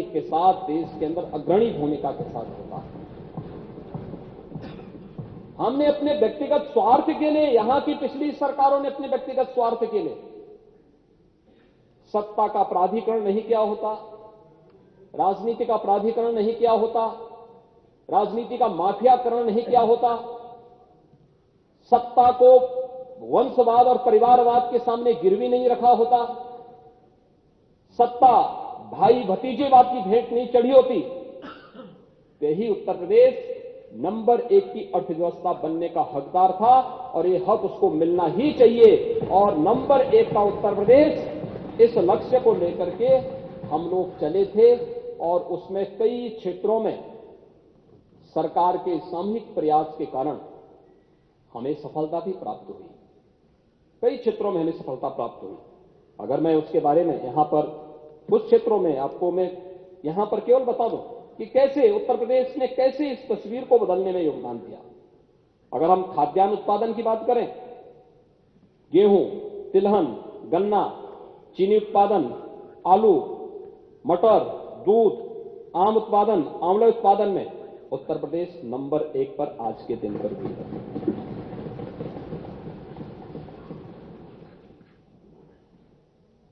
के साथ देश के अंदर अग्रणी भूमिका के साथ होता है। हमने अपने व्यक्तिगत स्वार्थ के लिए, यहां की पिछली सरकारों ने अपने व्यक्तिगत स्वार्थ के लिए सत्ता का प्राधिकरण नहीं किया होता, राजनीति का प्राधिकरण नहीं किया होता, राजनीति का माफियाकरण नहीं किया होता, सत्ता को वंशवाद और परिवारवाद के सामने गिरवी नहीं रखा होता, सत्ता भाई भतीजेवाद की भेंट नहीं चढ़ी होती, तो यही उत्तर प्रदेश नंबर 1 की अर्थव्यवस्था बनने का हकदार था और ये हक उसको मिलना ही चाहिए। और नंबर 1 का उत्तर प्रदेश इस लक्ष्य को लेकर के हम लोग चले थे और उसमें कई क्षेत्रों में सरकार के सामूहिक प्रयास के कारण हमें सफलता भी प्राप्त हुई। कई क्षेत्रों में हमें सफलता प्राप्त हुई। अगर मैं उसके बारे में यहां पर कुछ क्षेत्रों में आपको मैं यहां पर केवल बता दूं कि कैसे उत्तर प्रदेश ने कैसे इस तस्वीर को बदलने में योगदान दिया। अगर हम खाद्यान्न उत्पादन की बात करें, गेहूं, तिलहन, गन्ना, चीनी उत्पादन, आलू, मटर, दूध, आम उत्पादन, आंवला उत्पादन में उत्तर प्रदेश नंबर 1 पर आज के दिन पर भी है।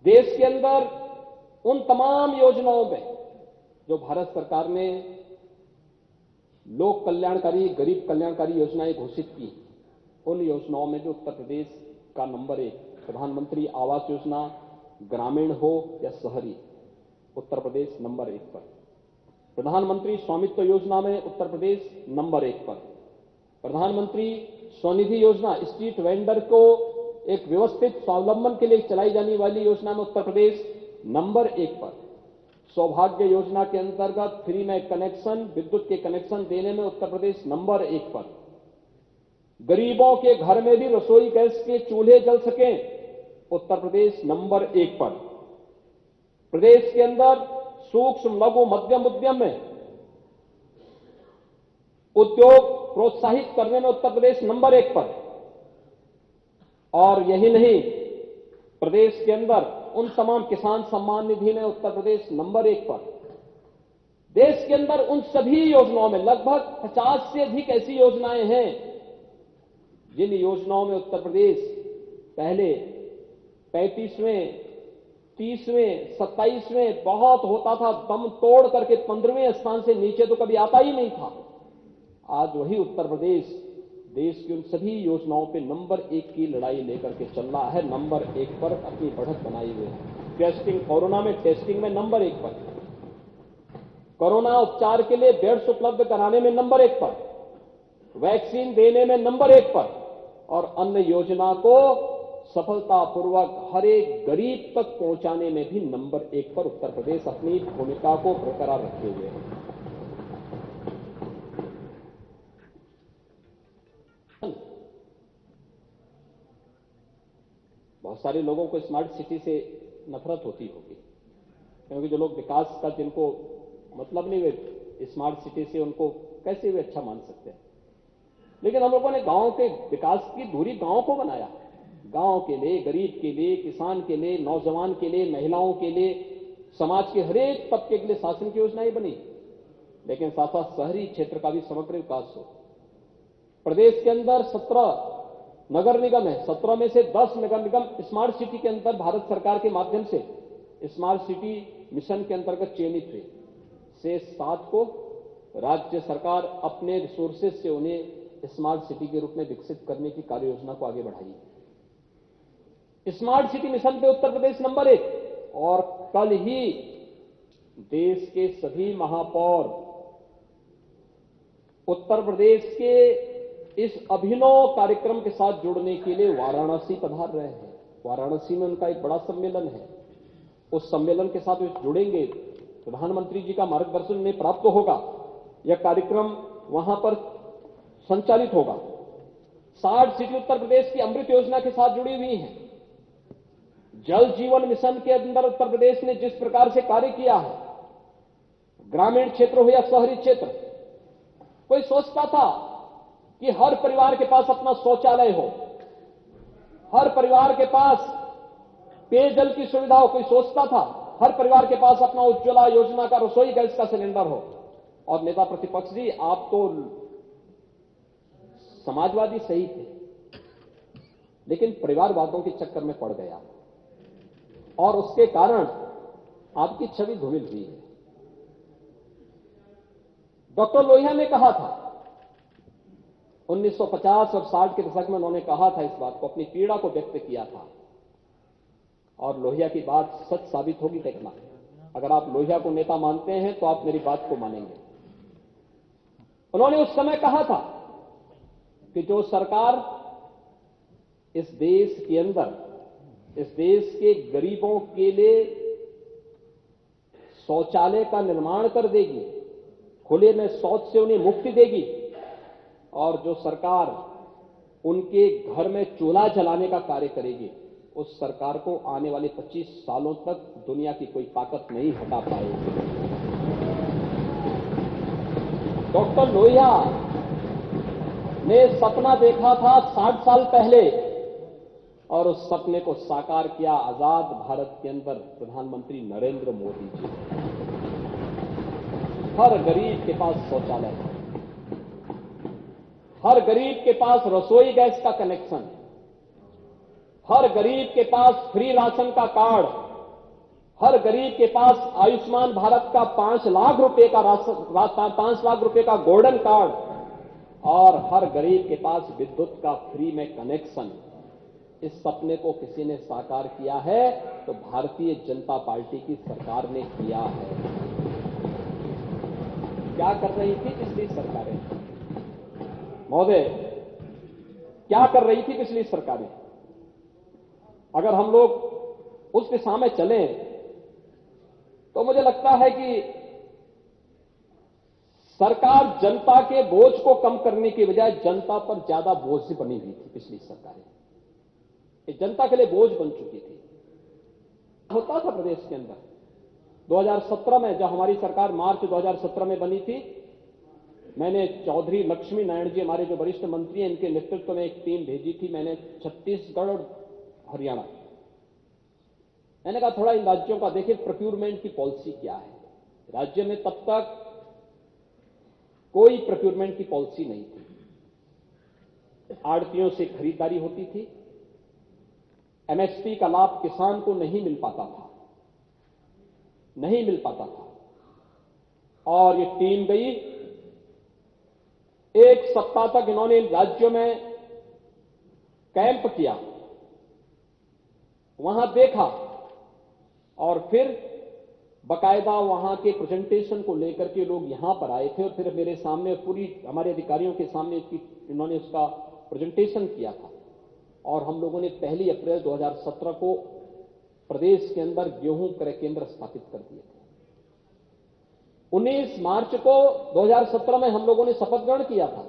देश के अंदर उन तमाम योजनाओं में जो भारत सरकार ने लोक कल्याणकारी, गरीब कल्याणकारी योजनाएं घोषित की, उन योजनाओं में भी उत्तर प्रदेश का नंबर 1, प्रधानमंत्री आवास योजना, ग्रामीण हो या शहरी, उत्तर प्रदेश नंबर 1 पर। प्रधानमंत्री स्वामित्व योजना में उत्तर प्रदेश नंबर 1 पर। प्रधानमंत्री स्वनिधि योजना, स्ट्रीट वेंडर को एक व्यवस्थित स्वावलंबन के लिए चलाई जाने वाली योजना में उत्तर प्रदेश नंबर 1 पर। सौभाग्य योजना के अंतर्गत फ्री में कनेक्शन, विद्युत के कनेक्शन देने में उत्तर प्रदेश नंबर 1 पर। गरीबों के घर में भी रसोई गैस के चूल्हे जल सकें, उत्तर प्रदेश नंबर 1 पर। प्रदेश के अंदर सूक्ष्म, लघु, मध्यम उद्यम में उद्योग प्रोत्साहित करने में उत्तर प्रदेश नंबर 1 पर। और यही नहीं, प्रदेश के अंदर उन तमाम किसान सम्मान निधि में उत्तर प्रदेश नंबर 1 पर। देश के अंदर उन सभी योजनाओं में लगभग 50 से अधिक ऐसी योजनाएं हैं जिन योजनाओं में उत्तर प्रदेश पहले 35वें, 30वें, 27वें बहुत होता था, दम तोड़ करके 15वें स्थान से नीचे तो कभी आता ही नहीं था। आज वही उत्तर प्रदेश देश की उन सभी योजनाओं पे नंबर 1 की लड़ाई लेकर के चल रहा है, नंबर 1 पर अपनी बढ़त बनाई हुई है। टेस्टिंग, कोरोना में टेस्टिंग में नंबर 1 पर, कोरोना उपचार के लिए बेड्स उपलब्ध कराने में नंबर 1 पर, वैक्सीन देने में नंबर 1 पर, और अन्य योजना को सफलतापूर्वक हर एक गरीब तक पहुंचाने में भी नंबर 1 पर उत्तर प्रदेश अपनी भूमिका को बरकरार रखे हुए है। बहुत सारे लोगों को स्मार्ट सिटी से नफरत होती होगी, क्योंकि जो लोग विकास का जिनको मतलब नहीं, वे स्मार्ट सिटी से उनको कैसे वे अच्छा मान सकते हैं। लेकिन हम लोगों ने गांव के विकास की धुरी गांव को बनाया, गांव के लिए, गरीब के लिए, किसान के लिए, नौजवान के लिए, महिलाओं के लिए, समाज के हरेक तबके के लिए शासन की योजनाएं बनी। लेकिन साथ साथ शहरी क्षेत्र का भी समग्र विकास हो। प्रदेश के अंदर 17 नगर निगम है, 17 में से 10 नगर निगम स्मार्ट सिटी के अंदर भारत सरकार के माध्यम से स्मार्ट सिटी मिशन के अंतर्गत चयनित हुए। शेष 7 को राज्य सरकार अपने रिसोर्सेज से उन्हें स्मार्ट सिटी के रूप में विकसित करने की कार्य योजना को आगे बढ़ाई। स्मार्ट सिटी मिशन पे उत्तर प्रदेश नंबर 1। और कल ही देश के सभी महापौर उत्तर प्रदेश के इस अभिनव कार्यक्रम के साथ जुड़ने के लिए वाराणसी पधार रहे हैं। वाराणसी में उनका एक बड़ा सम्मेलन है, उस सम्मेलन के साथ वे जुड़ेंगे। प्रधानमंत्री जी का मार्गदर्शन उन्हें प्राप्त होगा, यह कार्यक्रम वहां पर संचालित होगा। 60 सिटी उत्तर प्रदेश की अमृत योजना के साथ जुड़ी हुई हैं। जल जीवन मिशन के अंदर उत्तर प्रदेश ने जिस प्रकार से कार्य किया है, ग्रामीण क्षेत्र हो या शहरी क्षेत्र, कोई सोचता था कि हर परिवार के पास अपना शौचालय हो, हर परिवार के पास पेयजल की सुविधा हो, कोई सोचता था हर परिवार के पास अपना उज्ज्वला योजना का रसोई गैस का सिलेंडर हो। और नेता प्रतिपक्ष जी, आप तो समाजवादी सही थे, लेकिन परिवारवादों के चक्कर में पड़ गया और उसके कारण आपकी छवि धूमिल हुई है। डॉक्टर लोहिया ने कहा था 1950 और 60 के दशक में, उन्होंने कहा था इस बात को, अपनी पीड़ा को व्यक्त किया था और लोहिया की बात सच साबित होगी। देखना, अगर आप लोहिया को नेता मानते हैं तो आप मेरी बात को मानेंगे। उन्होंने उस समय कहा था कि जो सरकार इस देश के अंदर, इस देश के गरीबों के लिए शौचालय का निर्माण कर देगी, खुले में शौच से उन्हें मुक्ति देगी, और जो सरकार उनके घर में चूल्हा जलाने का कार्य करेगी, उस सरकार को आने वाले 25 सालों तक दुनिया की कोई ताकत नहीं हटा पाएगी। डॉक्टर लोहिया ने सपना देखा था 60 साल पहले और उस सपने को साकार किया आजाद भारत के अंदर प्रधानमंत्री नरेंद्र मोदी जी। हर गरीब के पास शौचालय है, हर गरीब के पास रसोई गैस का कनेक्शन है, हर गरीब के पास फ्री राशन का कार्ड, हर गरीब के पास आयुष्मान भारत का 5 लाख रुपए का 5 लाख रुपए का गोल्डन कार्ड, और हर गरीब के पास विद्युत का फ्री में कनेक्शन। इस सपने को किसी ने साकार किया है तो भारतीय जनता पार्टी की सरकार ने किया है। क्या कर रही थी पिछली सरकारें? महोदय, क्या कर रही थी पिछली सरकारें? अगर हम लोग उस दिशा में चलें तो मुझे लगता है कि सरकार जनता के बोझ को कम करने की बजाय जनता पर ज्यादा बोझ से बनी हुई थी। पिछली सरकारें ये जनता के लिए बोझ बन चुकी थी। होता था प्रदेश के अंदर 2017 में, जब हमारी सरकार मार्च 2017 में बनी थी, मैंने चौधरी लक्ष्मी नारायण जी, हमारे जो वरिष्ठ मंत्री हैं, इनके नेतृत्व में एक टीम भेजी थी। मैंने छत्तीसगढ़ और हरियाणा, मैंने कहा थोड़ा इन राज्यों का देखिए प्रोक्यूरमेंट की पॉलिसी क्या है। राज्य में तब तक कोई प्रोक्यूरमेंट की पॉलिसी नहीं थी। आड़तियों से खरीदारी होती थी, एमएसपी का लाभ किसान को नहीं मिल पाता था। और ये टीम गई, एक सप्ताह तक इन्होंने इन राज्यों में कैंप किया, वहां देखा और फिर बकायदा वहां के प्रेजेंटेशन को लेकर के लोग यहां पर आए थे और फिर मेरे सामने पूरी हमारे अधिकारियों के सामने इन्होंने उसका प्रेजेंटेशन किया था। और हम लोगों ने 1 अप्रैल 2017 को प्रदेश के अंदर गेहूं क्रय केंद्र स्थापित कर दिए थे। 19 मार्च को 2017 में हम लोगों ने शपथ ग्रहण किया था।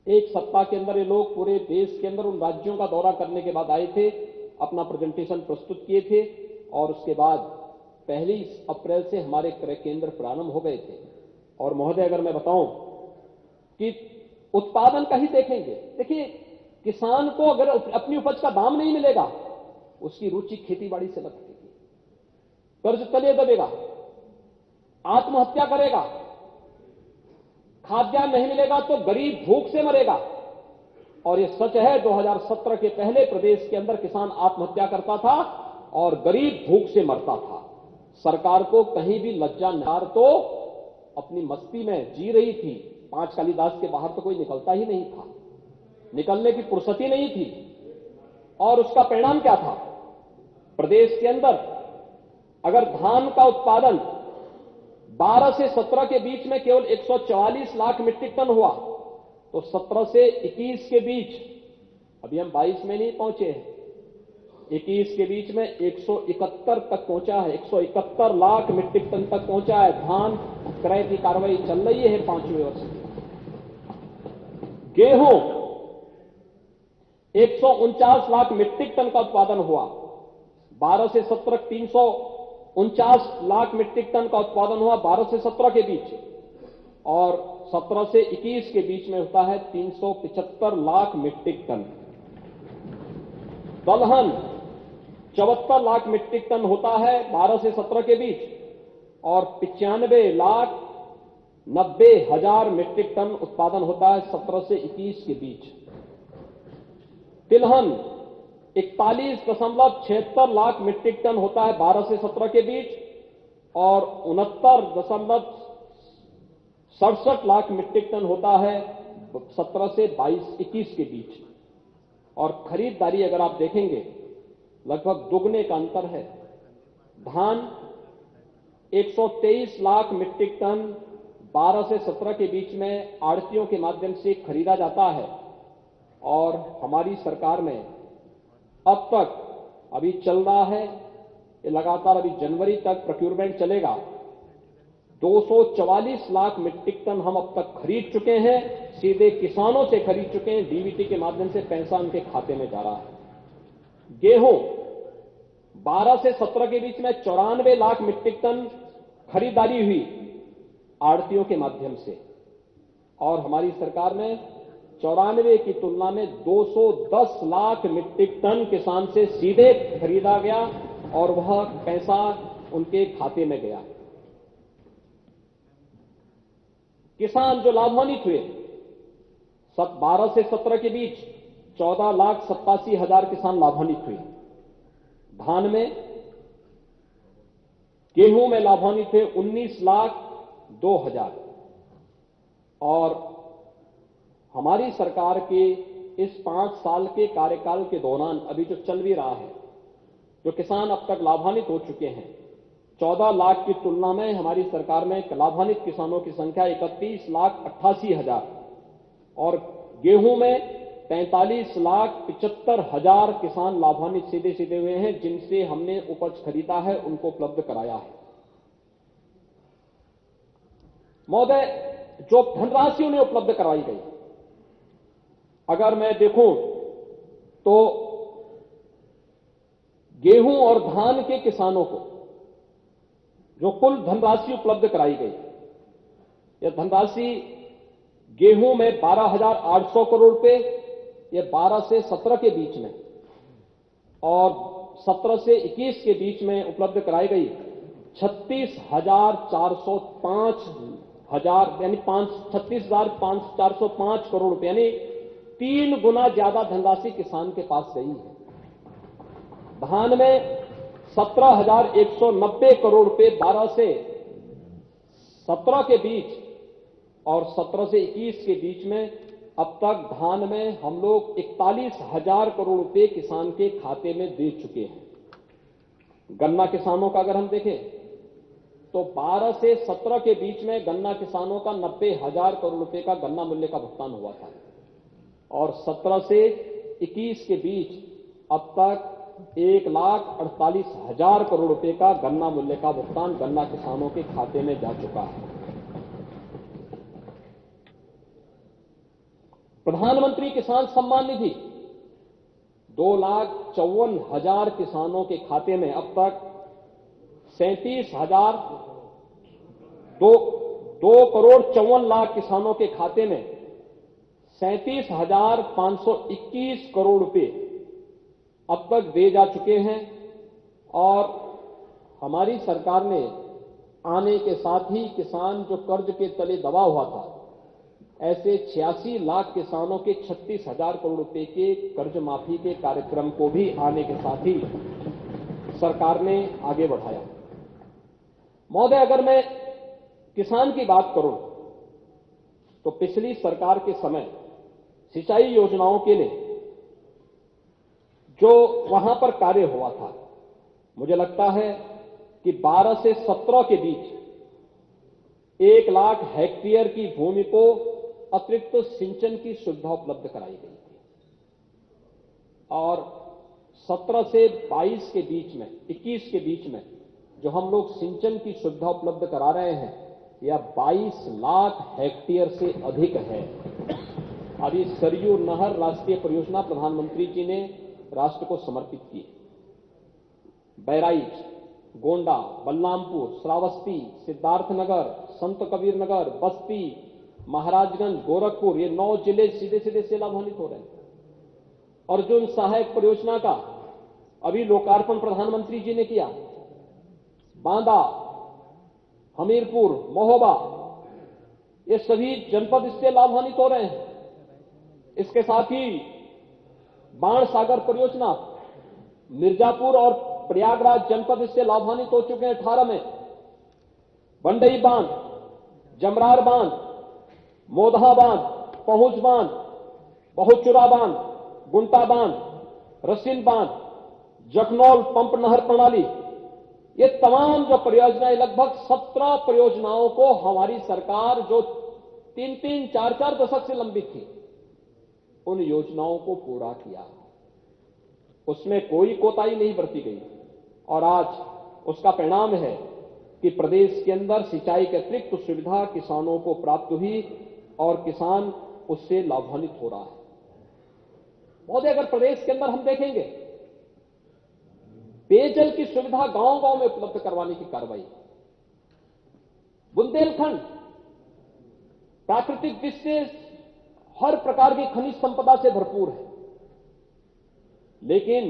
एक सप्ताह के अंदर ये लोग पूरे देश के अंदर उन राज्यों का दौरा करने के बाद आए थे, अपना प्रेजेंटेशन प्रस्तुत किए थे और उसके बाद 1 अप्रैल से हमारे क्रय केंद्र प्रारंभ हो गए थे। और महोदय, अगर मैं बताऊं कि उत्पादन का ही देखेंगे, देखिए किसान को अगर अपनी उपज का दाम नहीं मिलेगा, उसकी रुचि खेतीबाड़ी से लगेगी, कर्ज तले दबेगा, आत्महत्या करेगा, खाद्यान्न नहीं मिलेगा तो गरीब भूख से मरेगा। और ये सच है, 2017 के पहले प्रदेश के अंदर किसान आत्महत्या करता था और गरीब भूख से मरता था। सरकार को कहीं भी लज्जा नार तो अपनी मस्ती में जी रही थी। 5 कालीदास के बाहर तो कोई निकलता ही नहीं था, निकलने की फुर्सत ही नहीं थी। और उसका परिणाम क्या था? प्रदेश के अंदर अगर धान का उत्पादन 12 से 17 के बीच में केवल 144 लाख मीट्रिक टन हुआ, तो 17 से 21 के बीच, अभी हम 22 में नहीं पहुंचे हैं, 21 के बीच में 171 तक पहुंचा है, 171 लाख मीट्रिक टन तक पहुंचा है। धान क्रय की कार्रवाई चल रही है 5वें वर्ष में। गेहूं 149 लाख मीट्रिक टन का उत्पादन हुआ, 12 से 17 349 लाख मीट्रिक टन का उत्पादन हुआ 12 से 17 के बीच, और 17 से 21 के बीच में होता है 375 लाख मीट्रिक टन। दलहन 74 लाख मीट्रिक टन होता है 12 से 17 के बीच और 95,90,000 मीट्रिक टन उत्पादन होता है 17 से 21 के बीच। तिलहन 41.76 लाख मीट्रिक टन होता है 12 से 17 के बीच और 69.67 लाख मीट्रिक टन होता है 17 से 21 के बीच। और खरीदारी अगर आप देखेंगे लगभग दुगने का अंतर है। धान 123 लाख मीट्रिक टन 12 से 17 के बीच में आढ़तियों के माध्यम से खरीदा जाता है और हमारी सरकार में अब तक अभी चल रहा है, ये लगातार अभी जनवरी तक प्रोक्यूरमेंट चलेगा। 244 लाख मीट्रिक टन हम अब तक खरीद चुके हैं, सीधे किसानों से खरीद चुके हैं, डीबीटी के माध्यम से पैसा उनके खाते में जा रहा है। गेहूं 12 से 17 के बीच में 94 लाख मीट्रिक टन खरीदारी हुई आढ़तियों के माध्यम से और हमारी सरकार में 94 की तुलना में 210 लाख मीट्रिक टन किसान से सीधे खरीदा गया और वह पैसा उनके खाते में गया। किसान जो लाभान्वित हुए 12 से 17 के बीच 14,87,000 किसान लाभान्वित हुए। धान में, गेहूं में लाभान्वित हुए 19,02,000 और हमारी सरकार के इस 5 साल के कार्यकाल के दौरान अभी जो चल भी रहा है, जो किसान अब तक लाभान्वित हो चुके हैं 14 लाख की तुलना में हमारी सरकार में लाभान्वित किसानों की संख्या 31,88,000 और गेहूं में 45,75,000 किसान लाभान्वित सीधे सीधे हुए हैं, जिनसे हमने उपज खरीदा है, उनको उपलब्ध कराया है। महोदय, जो धनराशि उन्हें उपलब्ध कराई गई, अगर मैं देखूं तो गेहूं और धान के किसानों को जो कुल धनराशि उपलब्ध कराई गई, यह धनराशि गेहूं में 12,800 करोड़ रुपए, यह 12 से 17 के बीच में और 17 से 21 के बीच में उपलब्ध कराई गई 36,405 यानी 36,405 करोड़ रुपए, यानी 3 गुना ज्यादा धनराशि किसान के पास गई है। धान में 17,190 करोड़ रुपए 12 से 17 के बीच और 17 से 21 के बीच में अब तक धान में हम लोग 41,000 करोड़ रुपए किसान के खाते में दे चुके हैं। गन्ना किसानों का अगर हम देखें तो 12 से 17 के बीच में गन्ना किसानों का 90,000 करोड़ रुपए का गन्ना मूल्य का भुगतान हुआ था और 17 से 21 के बीच अब तक 1,48,000 करोड़ रुपए का गन्ना मूल्य का भुगतान गन्ना किसानों के खाते में जा चुका है। प्रधानमंत्री किसान सम्मान निधि 2,54,000 किसानों के खाते में अब तक 2,54,00,000 किसानों के खाते में 37,521 करोड़ रुपए अब तक दे जा चुके हैं और हमारी सरकार ने आने के साथ ही किसान जो कर्ज के तले दबा हुआ था, ऐसे 86 लाख किसानों के 36,000 करोड़ रुपए के कर्ज माफी के कार्यक्रम को भी आने के साथ ही सरकार ने आगे बढ़ाया। महोदय, अगर मैं किसान की बात करूं तो पिछली सरकार के समय सिंचाई योजनाओं के लिए जो वहां पर कार्य हुआ था, मुझे लगता है कि 12 से 17 के बीच 1 लाख हेक्टेयर की भूमि को अतिरिक्त सिंचन की सुविधा उपलब्ध कराई गई थी और 17 से 22 के बीच में 21 के बीच में जो हम लोग सिंचन की सुविधा उपलब्ध करा रहे हैं यह 22 लाख हेक्टेयर से अधिक है। अभी सरयू नहर राष्ट्रीय परियोजना प्रधानमंत्री जी ने राष्ट्र को समर्पित की। बहराइच, गोंडा, बलरामपुर, श्रावस्ती, सिद्धार्थनगर, संत कबीर नगर, बस्ती, महाराजगंज, गोरखपुर, ये 9 जिले सीधे सीधे से लाभान्वित हो रहे हैं। अर्जुन सहायक परियोजना का अभी लोकार्पण प्रधानमंत्री जी ने किया। बांदा, हमीरपुर, महोबा, ये सभी जनपद इससे लाभान्वित हो रहे हैं। इसके साथ ही बाण सागर परियोजना, मिर्जापुर और प्रयागराज जनपद इससे लाभान्वित हो चुके हैं 18 में। बंडई बांध, जमरार बांध, मोदहा बांध, पहुंच बांध, बहुचुरा बांध, गुंटा बांध, रसिन बांध, जखनौल पंप नहर प्रणाली, ये तमाम जो परियोजनाएं, लगभग 17 परियोजनाओं को हमारी सरकार जो 3-3, 4-4 दशक से लंबित थी, उन योजनाओं को पूरा किया। उसमें कोई कोताही नहीं बरती गई और आज उसका परिणाम है कि प्रदेश के अंदर सिंचाई के अतिरिक्त सुविधा किसानों को प्राप्त हुई और किसान उससे लाभान्वित हो रहा है। महोदय, अगर प्रदेश के अंदर हम देखेंगे, पेयजल की सुविधा गांव-गांव में उपलब्ध करवाने की कार्रवाई, बुंदेलखंड प्राकृतिक दृष्टि से हर प्रकार की खनिज संपदा से भरपूर है, लेकिन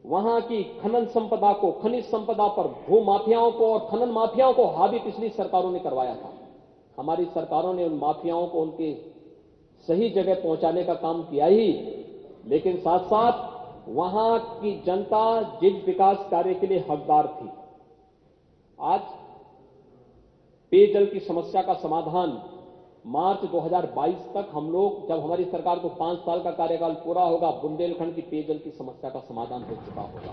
वहां की खनन संपदा को, खनिज संपदा पर भू माफियाओं को और खनन माफियाओं को हावी पिछली सरकारों ने करवाया था। हमारी सरकारों ने उन माफियाओं को उनके सही जगह पहुंचाने का काम किया ही, लेकिन साथ साथ वहां की जनता जिन विकास कार्य के लिए हकदार थी, आज पेयजल की समस्या का समाधान मार्च 2022 तक हम लोग, जब हमारी सरकार को 5 साल का कार्यकाल पूरा होगा, बुंदेलखंड की पेयजल की समस्या का समाधान हो चुका होगा।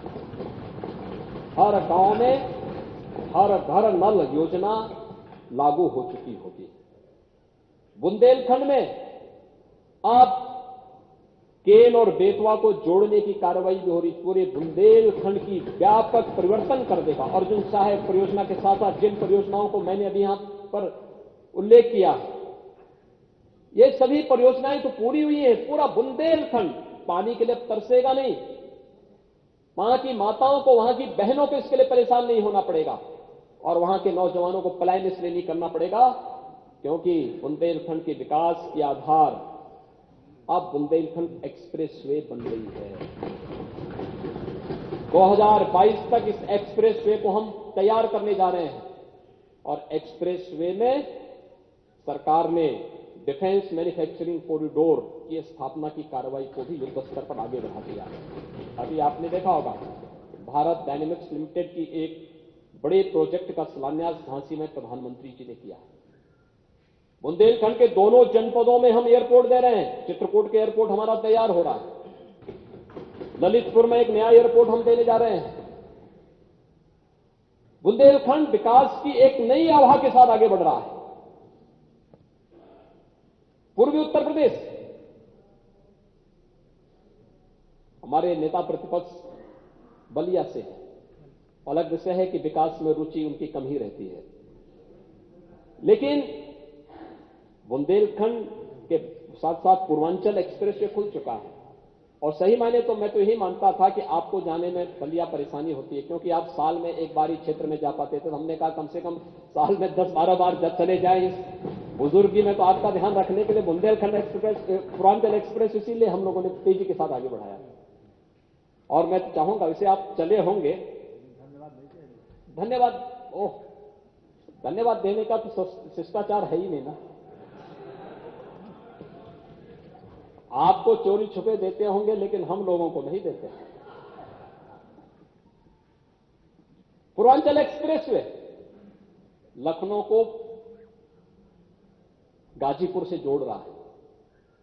हर गांव में हर घर नल योजना लागू हो चुकी होगी। बुंदेलखंड में अब केन और बेतवा को जोड़ने की कार्रवाई भी हो रही, पूरे बुंदेलखंड की व्यापक परिवर्तन कर देगा। अर्जुन साहब परियोजना के साथ साथ जिन परियोजनाओं को मैंने अभी यहां पर उल्लेख किया, ये सभी परियोजनाएं तो पूरी हुई हैं। पूरा बुंदेलखंड पानी के लिए तरसेगा नहीं। वहां की माताओं को, वहां की बहनों को इसके लिए परेशान नहीं होना पड़ेगा और वहां के नौजवानों को पलायन इसलिए नहीं करना पड़ेगा, क्योंकि बुंदेलखंड के विकास के आधार अब बुंदेलखंड एक्सप्रेस वे बन रही है। 2022 तक इस एक्सप्रेस वे को हम तैयार करने जा रहे हैं और एक्सप्रेस वे में सरकार ने डिफेंस मैन्युफैक्चरिंग कॉरिडोर की स्थापना की कार्रवाई को भी युद्ध स्तर पर आगे बढ़ा दिया है। अभी आपने देखा होगा, भारत डायनेमिक्स लिमिटेड की एक बड़े प्रोजेक्ट का शिलान्यास झांसी में प्रधानमंत्री जी ने किया। बुंदेलखंड के दोनों जनपदों में हम एयरपोर्ट दे रहे हैं। चित्रकूट के एयरपोर्ट हमारा तैयार हो रहा है, ललितपुर में एक नया एयरपोर्ट हम देने जा रहे हैं। बुंदेलखंड विकास की एक नई आभा के साथ आगे बढ़ रहा है। पूर्वी उत्तर प्रदेश, हमारे नेता प्रतिपक्ष बलिया से है, अलग विषय है कि विकास में रुचि उनकी कम ही रहती है, लेकिन बुंदेलखंड के साथ साथ पूर्वांचल एक्सप्रेस वे खुल चुका है और सही मायने तो मैं तो यही मानता था कि आपको जाने में बलिया परेशानी होती है, क्योंकि आप साल में एक बार ही क्षेत्र में जा पाते थे। तो हमने कहा कम से कम साल में 10-12 बार जब चले जाए। इस बुजुर्गी में तो आपका ध्यान रखने के लिए बुंदेलखंड एक्सप्रेस, पूर्वांचल एक्सप्रेस इसीलिए हम लोगों ने तेजी के साथ आगे बढ़ाया और मैं चाहूंगा इसे आप चले होंगे। धन्यवाद। ओह, धन्यवाद देने का तो शिष्टाचार है ही नहीं ना। आपको चोरी छुपे देते होंगे, लेकिन हम लोगों को नहीं देते। पूर्वांचल एक्सप्रेस वे लखनऊ को गाजीपुर से जोड़ रहा है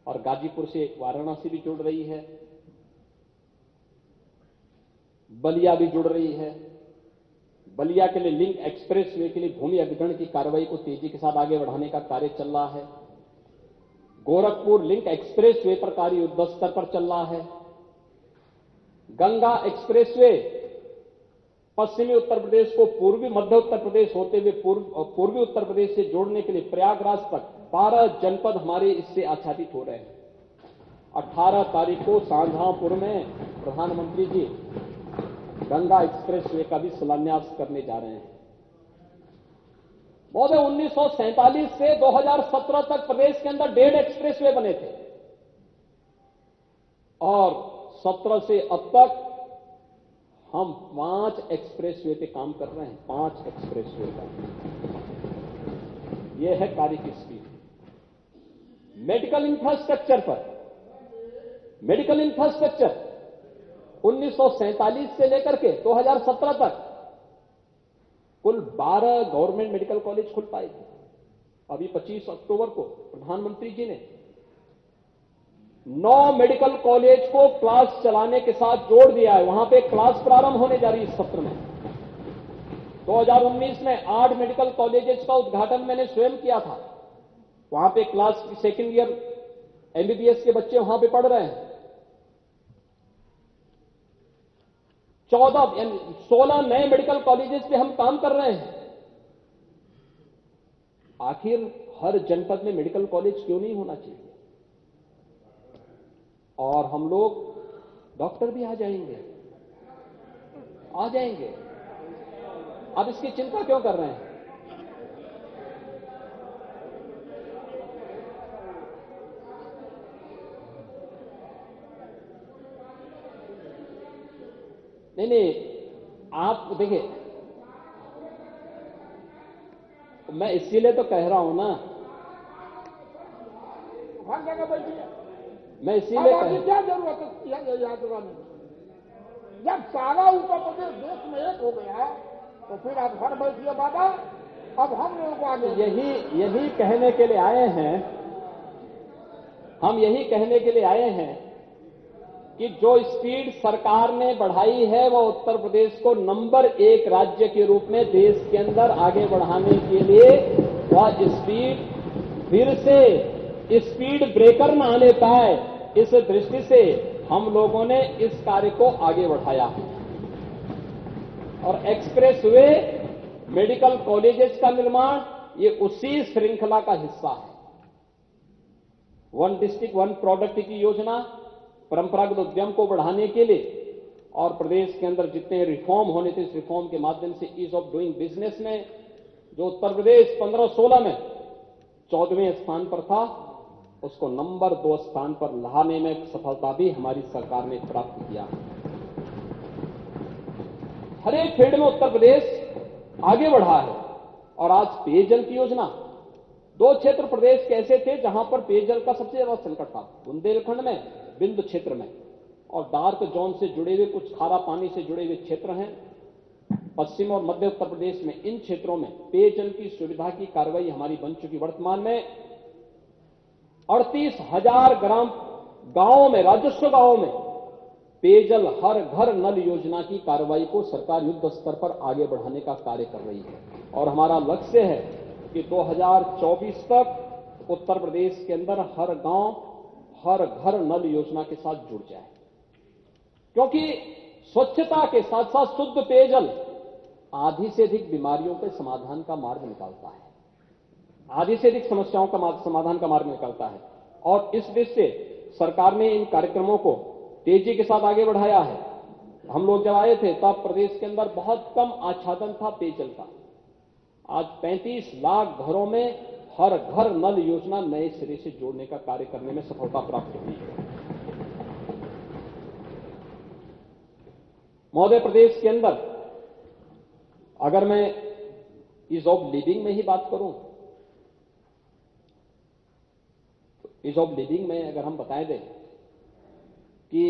और गाजीपुर से वाराणसी भी जुड़ रही है, बलिया भी जुड़ रही है। बलिया के लिए लिंक एक्सप्रेस वे के लिए भूमि अधिग्रहण की कार्रवाई को तेजी के साथ आगे बढ़ाने का कार्य चल रहा है। गोरखपुर लिंक एक्सप्रेस वे पर कार्य युद्ध स्तर पर चल रहा है। गंगा एक्सप्रेस वे पश्चिमी उत्तर प्रदेश को पूर्वी मध्य उत्तर प्रदेश होते हुए पूर्वी उत्तर प्रदेश से जोड़ने के लिए प्रयागराज तक 12 जनपद हमारे इससे आच्छादित हो रहे हैं। 18 तारीख को शाहजहांपुर में प्रधानमंत्री जी गंगा एक्सप्रेस वे का भी शिलान्यास करने जा रहे हैं। महोदय, 1947 से 2017 तक प्रदेश के अंदर 1.5 एक्सप्रेस वे बने थे और 17 से अब तक हम 5 एक्सप्रेसवे पे काम कर रहे हैं, 5 एक्सप्रेसवे का। यह है कार्य की स्पीड। मेडिकल इंफ्रास्ट्रक्चर 1947 से लेकर के 2017 तक कुल 12 गवर्नमेंट मेडिकल कॉलेज खुल पाए थे। अभी 25 अक्टूबर को प्रधानमंत्री जी ने 9 मेडिकल कॉलेज को क्लास चलाने के साथ जोड़ दिया है। वहां पे क्लास प्रारंभ होने जा रही है इस सत्र में। 2019 में 8 मेडिकल कॉलेजेस का उद्घाटन मैंने स्वयं किया था। वहां पे क्लास सेकेंड ईयर एमबीबीएस के बच्चे वहां पे पढ़ रहे हैं। 16 नए मेडिकल कॉलेजेस पे हम काम कर रहे हैं। आखिर हर जनपद में मेडिकल कॉलेज क्यों नहीं होना चाहिए? और हम लोग डॉक्टर भी आ जाएंगे। अब इसकी चिंता क्यों कर रहे हैं? नहीं, आप देखिए, मैं इसीलिए तो कह रहा हूं ना, हर जगह बैठिए। मैं इसीलिए क्या जरूरत है याद करवाने की? जब सारा उत्तर प्रदेश देश में एक हो गया तो फिर आप घर बैठिए बाबा। अब हम लोगों को आगे यही कहने के लिए आए हैं, हम यही कहने के लिए आए हैं कि जो स्पीड सरकार ने बढ़ाई है वो उत्तर प्रदेश को नंबर 1 राज्य के रूप में देश के अंदर आगे बढ़ाने के लिए वह स्पीड फिर से स्पीड ब्रेकर न आने पाए, इस दृष्टि से हम लोगों ने इस कार्य को आगे बढ़ाया है। और एक्सप्रेसवे, मेडिकल कॉलेजेस का निर्माण ये उसी श्रृंखला का हिस्सा है। 1 डिस्ट्रिक्ट 1 प्रोडक्ट की योजना परंपरागत उद्यम को बढ़ाने के लिए और प्रदेश के अंदर जितने रिफॉर्म होने थे, इस रिफॉर्म के माध्यम से ईज ऑफ डूइंग बिजनेस में जो उत्तर प्रदेश 15-16 में 14वें स्थान पर था, उसको नंबर 2 स्थान पर लाने में सफलता भी हमारी सरकार ने प्राप्त किया। हर एक फील्ड में उत्तर प्रदेश आगे बढ़ा है। और आज पेयजल की योजना, 2 क्षेत्र प्रदेश के ऐसे थे जहां पर पेयजल का सबसे ज्यादा संकट था, बुंदेलखंड में, बिंद क्षेत्र में, और डार्क जोन से जुड़े हुए कुछ खारा पानी से जुड़े हुए क्षेत्र हैं पश्चिम और मध्य उत्तर प्रदेश में। इन क्षेत्रों में पेयजल की सुविधा की कार्रवाई हमारी बन चुकी। वर्तमान में 38,000 गांवों में, राजस्व गांवों में पेयजल हर घर नल योजना की कार्रवाई को सरकार युद्ध स्तर पर आगे बढ़ाने का कार्य कर रही है। और हमारा लक्ष्य है कि 2024 तक उत्तर प्रदेश के अंदर हर गांव, हर घर नल योजना के साथ जुड़ जाए। क्योंकि स्वच्छता के साथ साथ शुद्ध पेयजल आधी से अधिक बीमारियों के समाधान का मार्ग निकालता है, आधी से अधिक समस्याओं का समाधान का मार्ग निकालता है। और इस दृष्टि से सरकार ने इन कार्यक्रमों को तेजी के साथ आगे बढ़ाया है। हम लोग जब आए थे तब प्रदेश के अंदर बहुत कम आच्छादन था पेयजल का। आज 35 लाख घरों में हर घर नल योजना नए सिरे से जोड़ने का कार्य करने में सफलता प्राप्त हुई है। महोदय, प्रदेश के अंदर अगर मैं ईज ऑफ लिविंग में ही बात करूं, तो ईज ऑफ लिविंग में अगर हम बताएं दें कि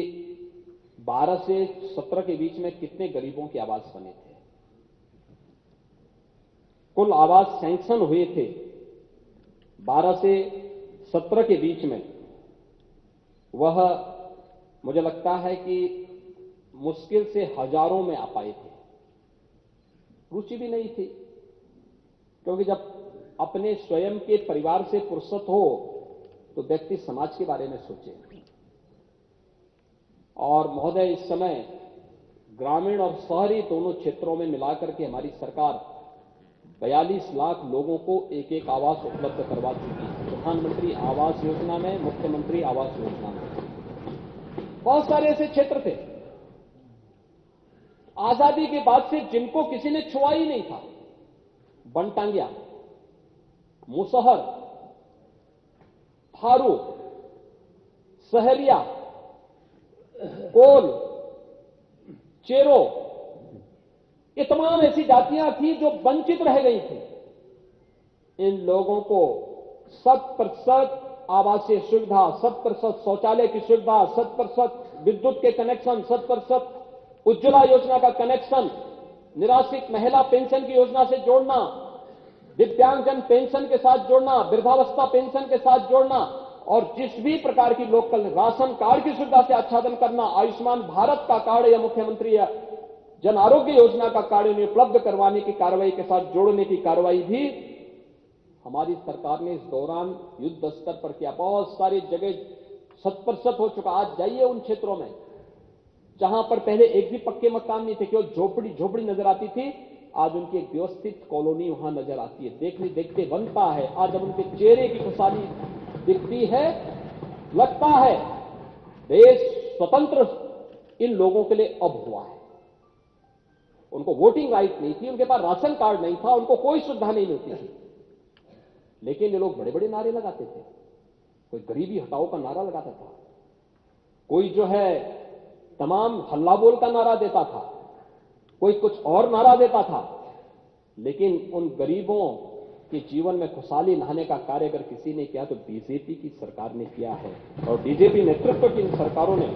12 से 17 के बीच में कितने गरीबों के आवास बने थे, कुल आवास सैंक्शन हुए थे 12 से 17 के बीच में, वह मुझे लगता है कि मुश्किल से हजारों में आ पाए थे। रुचि भी नहीं थी, क्योंकि जब अपने स्वयं के परिवार से फुर्सत हो तो व्यक्ति समाज के बारे में सोचे। और महोदय, इस समय ग्रामीण और शहरी दोनों क्षेत्रों में मिलाकर के हमारी सरकार 42 लाख लोगों को एक एक आवास उपलब्ध करवा चुकी है। प्रधानमंत्री आवास योजना में, मुख्यमंत्री आवास योजना में बहुत सारे ऐसे क्षेत्र थे आजादी के बाद से जिनको किसी ने छुआ ही नहीं था। बनटांगिया, मुसहर, थारू, सहरिया, कोल, चेरो, ये तमाम ऐसी जातियां थी जो वंचित रह गई थी। इन लोगों को 100% आवासीय सुविधा, 100% शौचालय की सुविधा, 100% विद्युत के कनेक्शन, 100% उज्ज्वला योजना का कनेक्शन, निराश्रित महिला पेंशन की योजना से जोड़ना, दिव्यांगजन पेंशन के साथ जोड़ना, वृद्धावस्था पेंशन के साथ जोड़ना और जिस भी प्रकार की लोकल राशन कार्ड की सुविधा से आच्छादन करना, आयुष्मान भारत का कार्ड या मुख्यमंत्री या जन आरोग्य योजना का कार्ड उन्हें उपलब्ध करवाने की कार्रवाई के साथ जोड़ने की कार्रवाई भी हमारी सरकार ने इस दौरान युद्ध स्तर पर किया। बहुत सारी जगह 100% हो चुका। आज जाइए उन क्षेत्रों में जहां पर पहले एक भी पक्के मकान नहीं थे, केवल झोपड़ी नजर आती थी, आज उनकी एक व्यवस्थित कॉलोनी वहां नजर आती है। देखने देखते बनता है। आज जब उनके चेहरे की खुशहाली दिखती है, लगता है देश स्वतंत्र इन लोगों के लिए अब हुआ है। उनको वोटिंग राइट नहीं थी, उनके पास राशन कार्ड नहीं था, उनको कोई सुविधा नहीं मिलती थी, लेकिन ये लोग बड़े बड़े नारे लगाते थे। कोई गरीबी हटाओ का नारा लगाता था, कोई जो है तमाम हल्ला बोल का नारा देता था, कोई कुछ और नारा देता था, लेकिन उन गरीबों के जीवन में खुशहाली लाने का कार्य अगर किसी ने किया तो बीजेपी की सरकार ने किया है। और बीजेपी नेतृत्व की इन सरकारों ने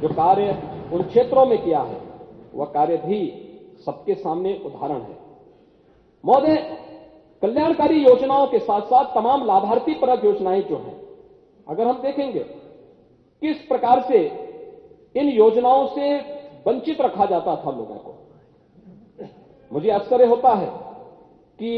जो कार्य उन क्षेत्रों में किया है वह कार्य भी सबके सामने उदाहरण है। महोदय, कल्याणकारी योजनाओं के साथ साथ तमाम लाभार्थी परक योजनाएं जो हैं, अगर हम देखेंगे किस प्रकार से इन योजनाओं से वंचित रखा जाता था लोगों को, मुझे आश्चर्य होता है कि